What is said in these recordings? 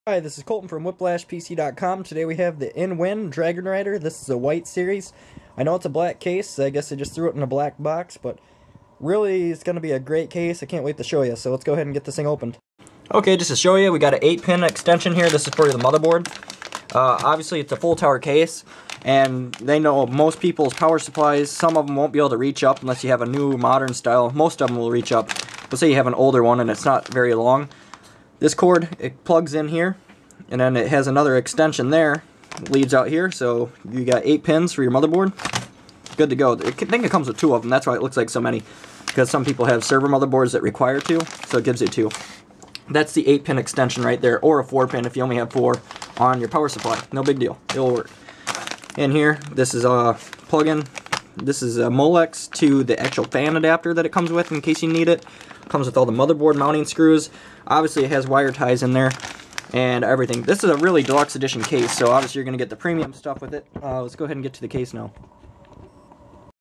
Hi, this is Colton from WhiplashPC.com. Today we have the In-Win Dragon Rider. This is a white series. I know it's a black case. I guess I just threw it in a black box, but really it's going to be a great case. I can't wait to show you, so let's go ahead and get this thing opened. Okay, just to show you, we got an 8-pin extension here. This is for the motherboard. Obviously it's a full tower case, and they know most people's power supplies, some of them won't be able to reach up unless you have a new modern style. Most of them will reach up. Let's say you have an older one and it's not very long. This cord, it plugs in here, and then it has another extension there, leads out here, so you got 8 pins for your motherboard. Good to go. I think it comes with 2 of them, that's why it looks like so many, because some people have server motherboards that require 2, so it gives you 2. That's the 8-pin extension right there, or a 4-pin if you only have 4 on your power supply. No big deal, it'll work. In here, this is a plug-in. This is a Molex to the actual fan adapter that it comes with in case you need it. Comes with all the motherboard mounting screws. Obviously it has wire ties in there and everything. This is a really deluxe edition case, so obviously you're going to get the premium stuff with it. Let's go ahead and get to the case now.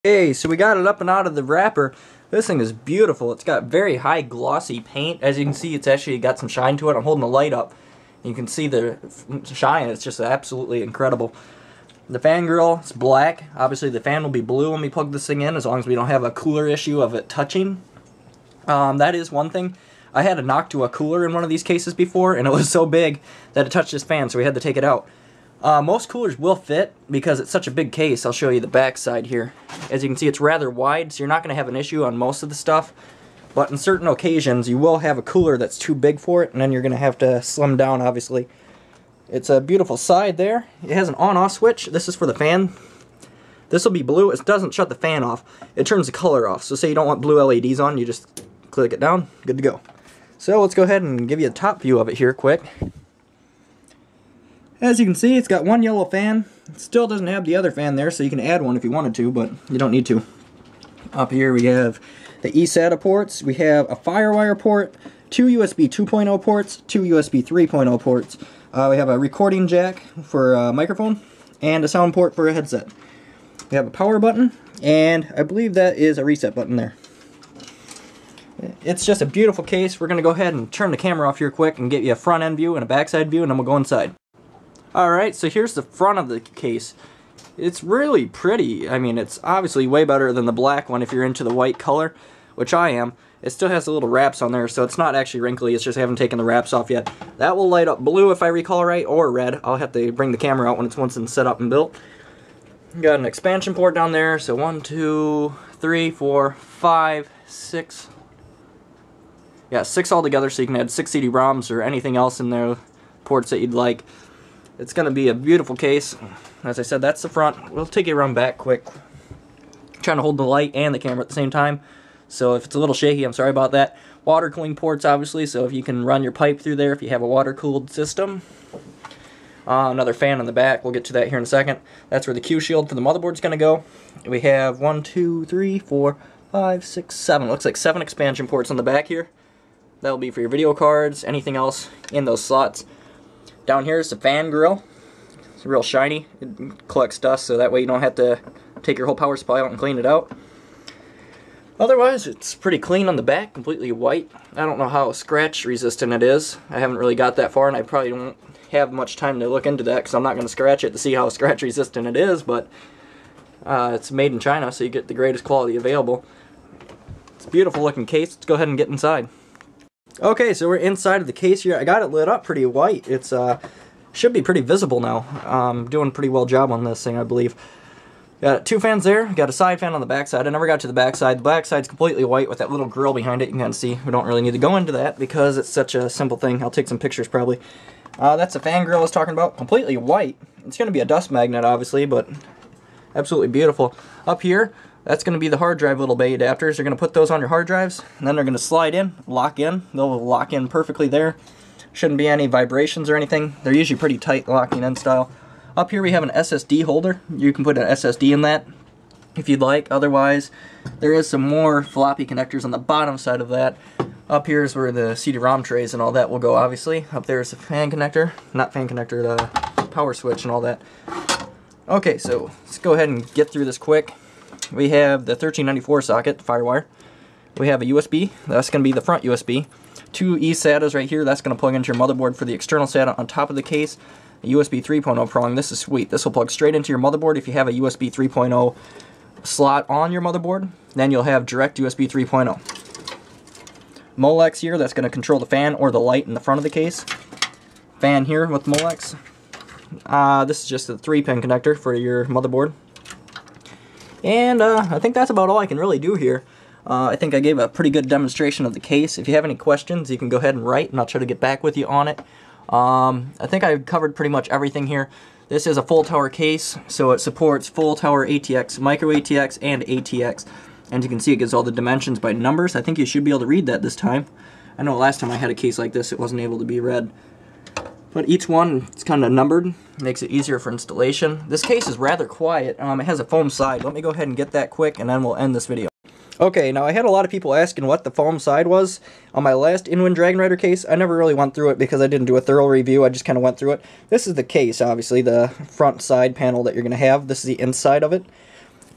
Okay, so we got it up and out of the wrapper. This thing is beautiful. It's got very high glossy paint. As you can see, it's actually got some shine to it. I'm holding the light up. You can see the shine. It's just absolutely incredible. The fan grill is black. Obviously the fan will be blue when we plug this thing in, as long as we don't have a cooler issue of it touching. That is one thing. I had to knock to a cooler in one of these cases before, and it was so big that it touched this fan, so we had to take it out. Most coolers will fit because it's such a big case. I'll show you the back side here. As you can see, it's rather wide, so you're not going to have an issue on most of the stuff. But in certain occasions, you will have a cooler that's too big for it, and then you're going to have to slim down, obviously. It's a beautiful side there. It has an on-off switch. This is for the fan. This will be blue. It doesn't shut the fan off. It turns the color off. So say you don't want blue LEDs on, you just click it down. Good to go. So let's go ahead and give you a top view of it here quick. As you can see, it's got one yellow fan. It still doesn't have the other fan there, so you can add one if you wanted to, but you don't need to. Up here we have the eSATA ports. We have a FireWire port, 2 USB 2.0 ports, 2 USB 3.0 ports. We have a recording jack for a microphone, and a sound port for a headset. We have a power button, and I believe that is a reset button there. It's just a beautiful case. We're going to go ahead and turn the camera off here quick and get you a front end view and a backside view, and then we'll go inside. Alright, so here's the front of the case. It's really pretty. I mean, it's obviously way better than the black one if you're into the white color, which I am. It still has the little wraps on there, so it's not actually wrinkly, it's just I haven't taken the wraps off yet. That will light up blue if I recall right, or red. I'll have to bring the camera out when it's once set up and built. Got an expansion port down there, so 1, 2, 3, 4, 5, 6. Yeah, 6 altogether, so you can add 6 CD-ROMs or anything else in there, ports that you'd like. It's going to be a beautiful case. As I said, that's the front. We'll take you around back quick. I'm trying to hold the light and the camera at the same time, so if it's a little shaky, I'm sorry about that. Water cooling ports, obviously, so if you can run your pipe through there if you have a water-cooled system. Another fan on the back. We'll get to that here in a second. That's where the Q shield for the motherboard is going to go. We have 1, 2, 3, 4, 5, 6, 7. Looks like 7 expansion ports on the back here. That'll be for your video cards, anything else in those slots. Down here is the fan grill. It's real shiny. It collects dust, so that way you don't have to take your whole power supply out and clean it out. Otherwise, it's pretty clean on the back, completely white. I don't know how scratch resistant it is. I haven't really got that far, and I probably won't have much time to look into that because I'm not going to scratch it to see how scratch resistant it is, but it's made in China, so you get the greatest quality available. It's a beautiful looking case. Let's go ahead and get inside. Okay, so we're inside of the case here. I got it lit up pretty white. It's should be pretty visible now. Doing a pretty well job on this thing, I believe. Got 2 fans there. Got a side fan on the back side. I never got to the back side. The back side's completely white with that little grill behind it. You can kind of see. We don't really need to go into that because it's such a simple thing. I'll take some pictures probably. That's the fan grill I was talking about. Completely white. It's going to be a dust magnet, obviously, but absolutely beautiful. Up here, that's going to be the hard drive little bay adapters. You're going to put those on your hard drives, and then they're going to slide in, lock in. They'll lock in perfectly there. Shouldn't be any vibrations or anything. They're usually pretty tight locking in style. Up here we have an SSD holder. You can put an SSD in that if you'd like. Otherwise, there is some more floppy connectors on the bottom side of that. Up here is where the CD-ROM trays and all that will go, obviously. Up there is the fan connector. Not fan connector, the power switch and all that. Okay, so let's go ahead and get through this quick. We have the 1394 socket, FireWire. We have a USB. That's going to be the front USB. 2 eSATAs right here. That's going to plug into your motherboard for the external SATA on top of the case. A USB 3.0 prong. This is sweet. This will plug straight into your motherboard if you have a USB 3.0 slot on your motherboard. Then you'll have direct USB 3.0. Molex here. That's going to control the fan or the light in the front of the case. Fan here with Molex. This is just a 3-pin connector for your motherboard. And I think that's about all I can really do here. I think I gave a pretty good demonstration of the case. If you have any questions, you can go ahead and write, and I'll try to get back with you on it. I think I've covered pretty much everything here. This is a full tower case, so it supports full tower ATX, micro ATX, and ATX. And you can see it gives all the dimensions by numbers. I think you should be able to read that this time. I know last time I had a case like this, it wasn't able to be read. But each one is kind of numbered, makes it easier for installation. This case is rather quiet. It has a foam side. Let me go ahead and get that quick, and then we'll end this video. Okay, now I had a lot of people asking what the foam side was. On my last Inwind Dragon Rider case, I never really went through it because I didn't do a thorough review. I just kind of went through it. This is the case, obviously, the front side panel that you're going to have. This is the inside of it.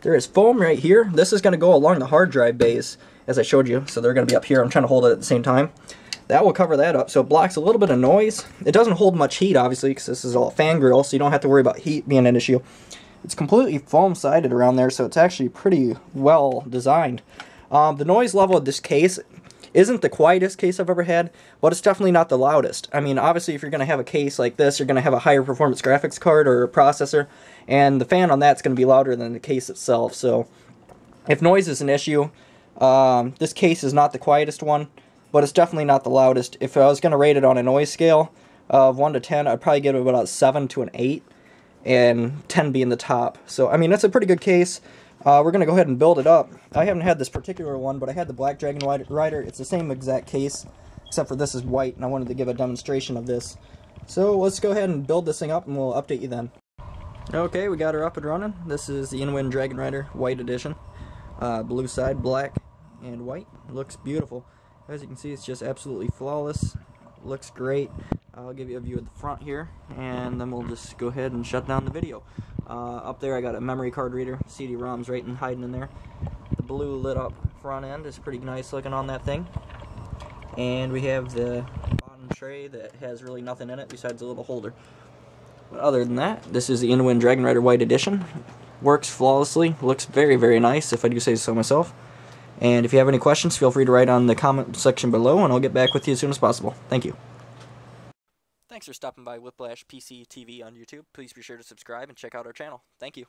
There is foam right here. This is going to go along the hard drive bays, as I showed you. So they're going to be up here. I'm trying to hold it at the same time. That will cover that up, so it blocks a little bit of noise. It doesn't hold much heat, obviously, because this is all fan grill, so you don't have to worry about heat being an issue. It's completely foam-sided around there, so it's actually pretty well designed. The noise level of this case isn't the quietest case I've ever had, but it's definitely not the loudest. I mean, obviously, if you're going to have a case like this, you're going to have a higher performance graphics card or a processor, and the fan on that's going to be louder than the case itself. So, if noise is an issue, this case is not the quietest one, but it's definitely not the loudest. If I was going to rate it on a noise scale of 1 to 10, I'd probably give it about a 7 to an 8, and 10 being the top. So, I mean, that's a pretty good case. We're going to go ahead and build it up. I haven't had this particular one, but I had the Black Dragon Rider. It's the same exact case, except for this is white, and I wanted to give a demonstration of this. So, let's go ahead and build this thing up, and we'll update you then. Okay, we got her up and running. This is the Inwind Dragon Rider White Edition. Blue side, black, and white. Looks beautiful. As you can see, it's just absolutely flawless. Looks great. I'll give you a view of the front here, and then we'll just go ahead and shut down the video. Up there I got a memory card reader, CD-ROMs right and hiding in there. The blue lit up front end is pretty nice looking on that thing. And we have the bottom tray that has really nothing in it besides a little holder. But other than that, this is the Inwind Dragon Rider White Edition. Works flawlessly, looks very, very nice if I do say so myself. And if you have any questions, feel free to write on the comment section below, and I'll get back with you as soon as possible. Thank you. Thanks for stopping by WhiplashPC TV on YouTube. Please be sure to subscribe and check out our channel. Thank you.